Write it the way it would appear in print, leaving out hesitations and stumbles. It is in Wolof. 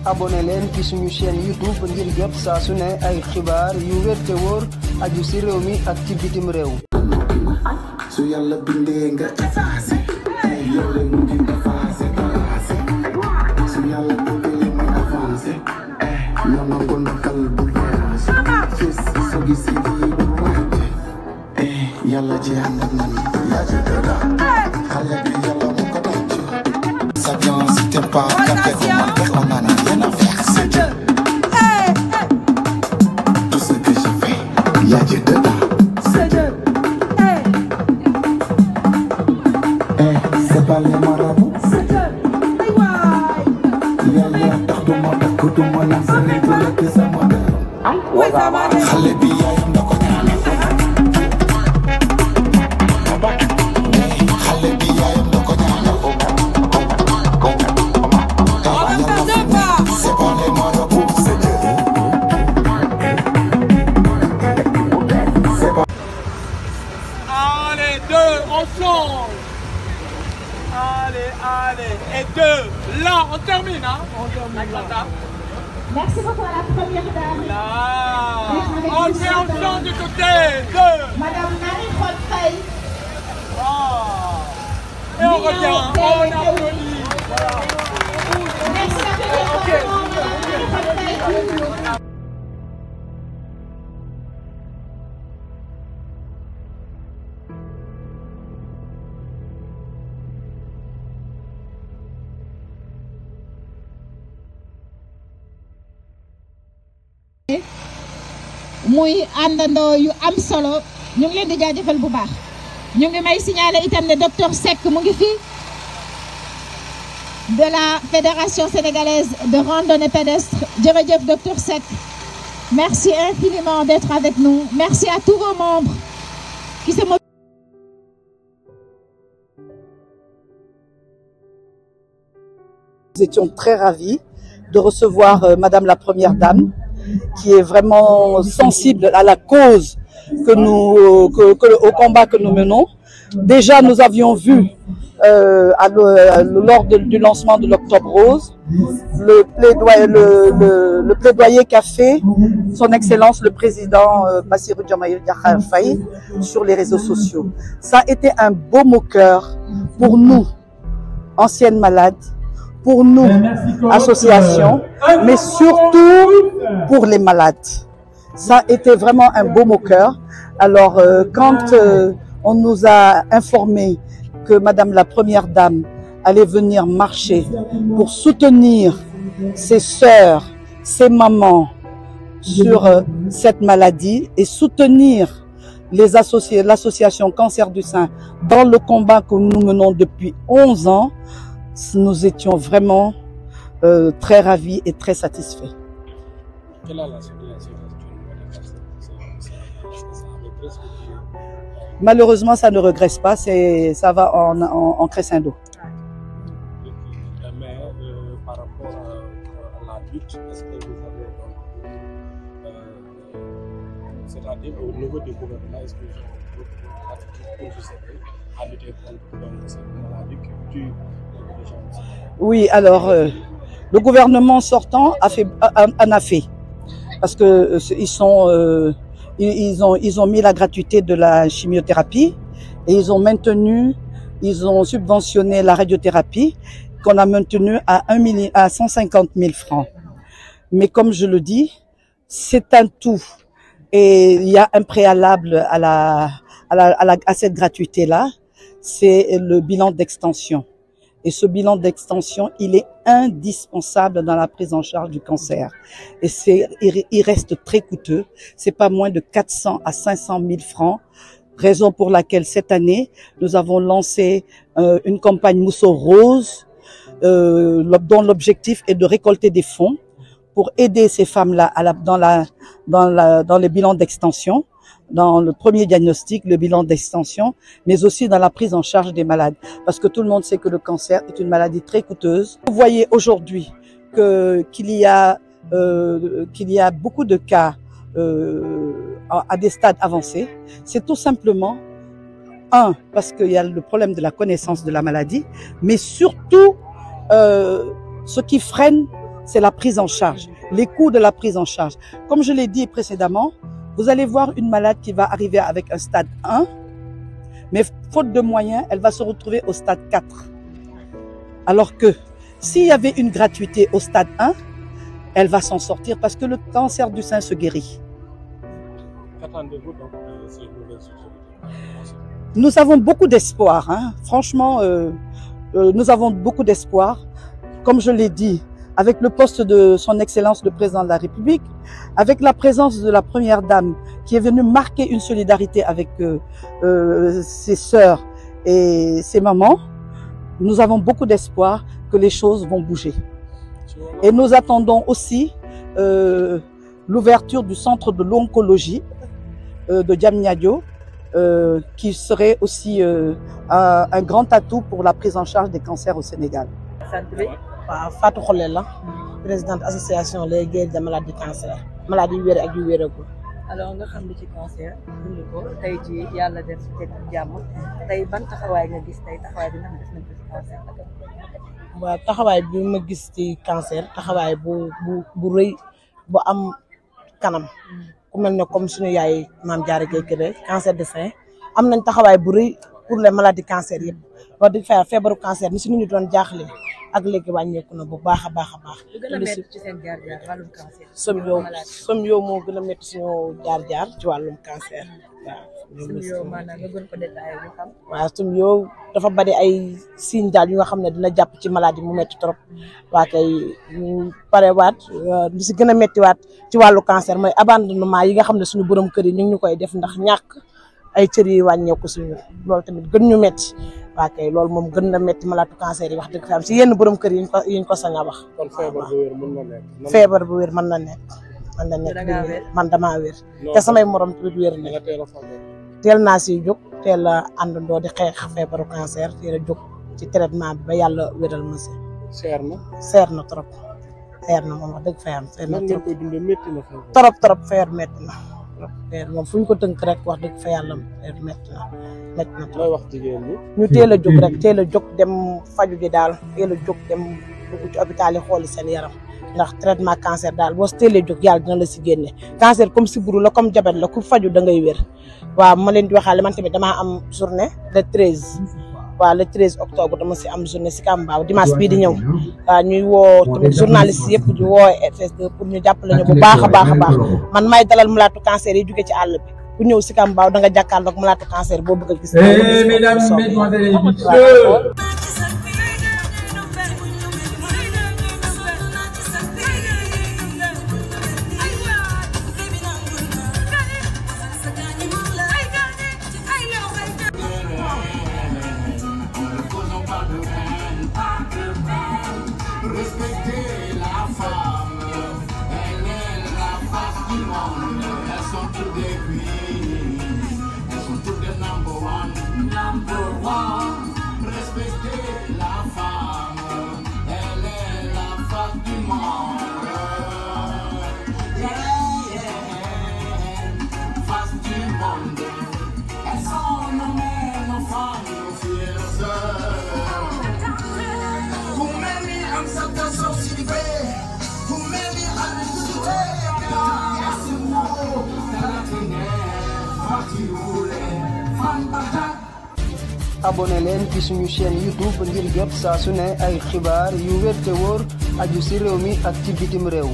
abonné leen ci suñu chaîne YouTube ngir jot saa su ne ay xibaar yu wér te wóor aju ci réew mi ak ci bitim réew. su yàlla bindee nga effacé yow rek mu ngi effacé su yàlla bindee nga avancé ñoo nga ko nakal bu voyage fis soo gisee lii bu wàcce yàlla ci ànd ak man yaa ci dara xale bi yàlla mu ko denc sa bien si t'es pas capté remarqué on en a rien à faire c'est Dieu tout ce que je fais yaa ci dara c'est pas les marabouts yàlla tax du ma takk du ma naan sa nit bu lekk sama dara xale bi yaayam da ko ñaanal xale bi yaayam da ko ñaanal c'est pas les marabouts c'est Dieu c'est pas allez deux ensemble. Allez, allez, et deux, là, on termine, hein? On termine là. Merci beaucoup à la première dame. Là, on fait ensemble du côté, deux. Madame Marie-Claude Faye. Ah. Et on revient, on applaudit. Voilà. Merci à tous. Ok. muy àndandoo yu am solo ñu ngi leen di jaajëfal bu baax ñu ngi may signaler itam ne docteur Seck mu ngi fi de la Fédération sénégalaise de randonnée pédestre jërëjëf docteur Seck merci infiniment d'être avec nous merci à tous vos membres qui se mobilisent. Nous étions très ravis de recevoir Madame la Première Dame, qui est vraiment sensible à la cause au combat que nous menons. Déjà, nous avions vu lors du lancement de l'Octobre Rose le plaidoyer qu'a fait son Excellence le Président Bassirou Diomaye Diakhar Faye sur les réseaux sociaux. Ça a été un baume au cœur pour nous, anciennes malades, pour nous, associations, mais surtout pour les malades. Ça a été vraiment un baume au cœur. Alors, quand on nous a informé que Madame la Première Dame allait venir marcher pour soutenir ses sœurs, ses mamans sur cette maladie et soutenir l'association Cancer du Sein dans le combat que nous menons depuis 11 ans, nous étions vraiment très ravis et très satisfaits. Malheureusement, ça ne regresse pas, ça va en crescendo. Mais par rapport à la lutte, est-ce que vous avez c'est-à-dire au niveau du gouvernement, est-ce que vous avez à lutter contre cette maladie qui tue les gens? Oui, alors le gouvernement sortant en a fait parce que ils ont mis la gratuité de la chimiothérapie et ils ont subventionné la radiothérapie qu'on a maintenue à 150 000 francs. Mais comme je le dis, c'est un tout et il y a un préalable à cette gratuité-là, c'est le bilan d'extension. Et ce bilan d'extension, il est indispensable dans la prise en charge du cancer. Et il reste très coûteux. C'est pas moins de 400 à 500 000 francs. Raison pour laquelle cette année, nous avons lancé une campagne Mousseau Rose, dont l'objectif est de récolter des fonds pour aider ces femmes-là dans les bilans d'extension, dans le premier diagnostic, le bilan d'extension, mais aussi dans la prise en charge des malades. Parce que tout le monde sait que le cancer est une maladie très coûteuse. Vous voyez aujourd'hui qu'il y a beaucoup de cas à des stades avancés. C'est tout simplement, parce qu'il y a le problème de la connaissance de la maladie, mais surtout, ce qui freine c'est la prise en charge, les coûts de la prise en charge. Comme je l'ai dit précédemment, vous allez voir une malade qui va arriver avec un stade 1, mais faute de moyens, elle va se retrouver au stade 4. Alors que s'il y avait une gratuité au stade 1, elle va s'en sortir parce que le cancer du sein se guérit. Qu'attendez-vous donc de ces nouvelles autorités? Nous avons beaucoup d'espoir, hein. Franchement, nous avons beaucoup d'espoir. Comme je l'ai dit, avec le poste de son Excellence le Président de la République, avec la présence de la Première Dame qui est venue marquer une solidarité avec ses sœurs et ses mamans, nous avons beaucoup d'espoir que les choses vont bouger. Et nous attendons aussi l'ouverture du centre de l'oncologie de Diamniadio, qui serait aussi un grand atout pour la prise en charge des cancers au Sénégal. Fatou Kholle la présidente association les guéris de maladies du cancer maladie wér ak yu wéragul. alors nga xam li ci cancer dund ko tey jii yàlla def ci jàmm tey ban taxawaay nga gis tey taxawaay bi nga xam def nañ ko ci cancer. waaw taxawaay bi ma gis ci cancer taxawaay bu rëy bu am kanam ku mel ne comme suñu yaay Maam Diarra Gaye Kébé cancer de sein am nañ taxawaay bu rëy pour les maladies cancer yëpp wax dëgg fa feebaru cancer ni si nit ñi doon jaaxle ak léegi wàññeeku na bu baax a baax a baax. lu gën a métti ci seen jaar-jaar wàllum cancer. som yow moo gën a métti suñu jaar-jaar ci wàllum cancer. waaw som yow maanaam nga gën ko détaillé ñu xam. waaw som yow dafa bari ay signes daal yu nga xam ne dina jàpp ci maladie mu métti trop. waa kay ñu parewaat lu si gën a méttiwaat ci wàllu cancer mooy abandonnement yi nga xam ne suñu borom kër yi ñu ngi ñu koy def ndax ñàkk ay cër yi wàññeeku suñu loolu tamit gën ñu métti. waa kay loolu moom gën na métti malatu cancer yi wax dëgg fa am si yenn borom kër yi ñu ko sañ a wax. kon feebar bu wér mën na nekk. feebar bu wér mën na nekk. mën na nekk man damaa wér. te samay morom tamit wér na. teel naa si jóg teel a àndandoo di xeex feebaru cancer teel a jóg ci traitement bi ba yàlla wéral ma si. seer na. seer na trop. seer na moom wax dëgg fa am. seer na trop koy dundee métti na fa. trop feer métti na. feer moom fu ñu ko tënk rek wax dëgg fa yàlla feer métti na. looy wax jigéen ñi. ñu teel a jóg rek teel a jóg dem faju ji daal teel a jóg dem dugg ci hôpital yi xooli seen yaram ndax traitement cancer daal boo si teelee jóg yàlla dina la si génne cancer comme sibbiru la comme diabète la ku faju da ngay wér. waaw ma leen di waxaale man tamit damaa am journée le 13 waaw le 13 octobre dama si am journée si Kambaaw dimanche bii di ñëw waaw ñuy woo tamit journaliste yëpp di woo FS2 pour ñu jàppale ñu bu baax a baax a baax man may dalal malatu cancer yi jóge ci àll bi. ku ñëw si Kambaaw da nga jàkkaarloog malatu cancer boo bëgg a gis. mesdames, mesdemoiselles et messieurs. Respectez la femme, elle est la face du monde, elles sont toutes des queens, elles sont toutes des number one. Respectez la femme, elle est la face du monde, face du monde, elles sont nos mères, nos femmes, nos filles, nos sœurs. abonné leen ci suñu chaîne YouTube ngir jot saa su ne ay xibaar yu wér te wóor aju ci réew mi ak ci bitim réew.